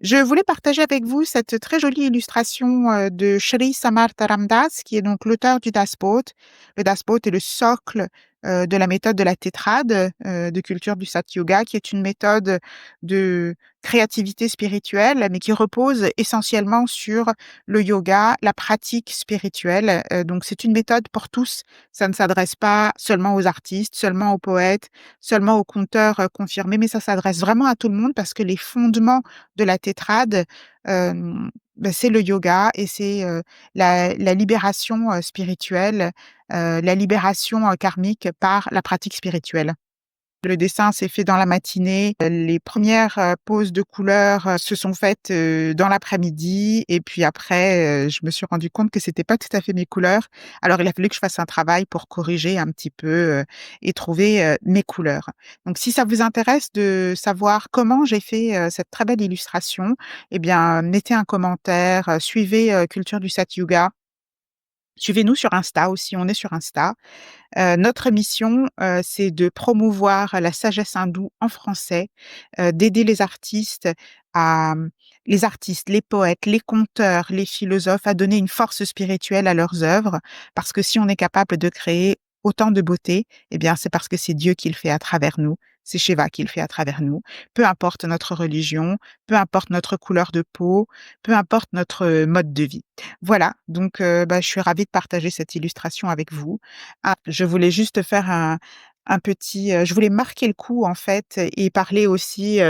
Je voulais partager avec vous cette très jolie illustration de Sri Samartha Ramdas, qui est donc l'auteur du Daspot. Le Daspot est le socle de la méthode de la tétrade de culture du Sat Yoga, qui est une méthode de créativité spirituelle, mais qui repose essentiellement sur le yoga, la pratique spirituelle. Donc c'est une méthode pour tous. Ça ne s'adresse pas seulement aux artistes, seulement aux poètes, seulement aux conteurs confirmés, mais ça s'adresse vraiment à tout le monde parce que les fondements de la tétrade, c'est le yoga et c'est, la libération, spirituelle, la libération, karmique par la pratique spirituelle. Le dessin s'est fait dans la matinée. Les premières poses de couleurs se sont faites dans l'après-midi. Et puis après, je me suis rendu compte que c'était pas tout à fait mes couleurs. Alors, il a fallu que je fasse un travail pour corriger un petit peu et trouver mes couleurs. Donc, si ça vous intéresse de savoir comment j'ai fait cette très belle illustration, eh bien, mettez un commentaire, suivez Culture du Sat Yoga. Suivez-nous sur Insta aussi, on est sur Insta. Notre mission, c'est de promouvoir la sagesse hindoue en français, d'aider les artistes, les poètes, les conteurs, les philosophes à donner une force spirituelle à leurs œuvres. Parce que si on est capable de créer autant de beauté, eh bien, c'est parce que c'est Dieu qui le fait à travers nous. C'est Shiva qui le fait à travers nous. Peu importe notre religion, peu importe notre couleur de peau, peu importe notre mode de vie. Voilà, donc je suis ravie de partager cette illustration avec vous. Ah, je voulais juste faire un petit, je voulais marquer le coup en fait et parler aussi,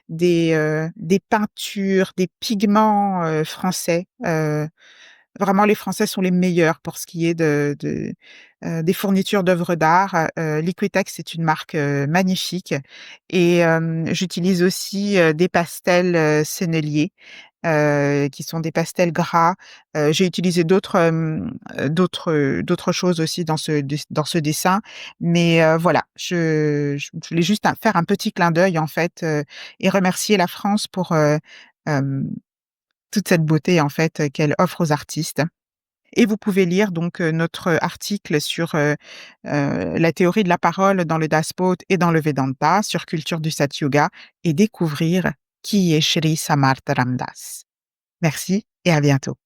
des peintures, des pigments, français. Vraiment les Français sont les meilleurs pour ce qui est des fournitures d'œuvres d'art. Liquitex est une marque, magnifique et j'utilise aussi, des pastels, senneliers, qui sont des pastels gras. J'ai utilisé d'autres choses aussi dans ce dessin, mais voilà, je voulais juste faire un petit clin d'œil en fait, et remercier la France pour, hem, toute cette beauté en fait, qu'elle offre aux artistes. Et vous pouvez lire donc notre article sur la théorie de la parole dans le Daspot et dans le Vedanta, sur Culture du Sat Yoga et découvrir qui est Shri Samartha Ramdas. Merci et à bientôt.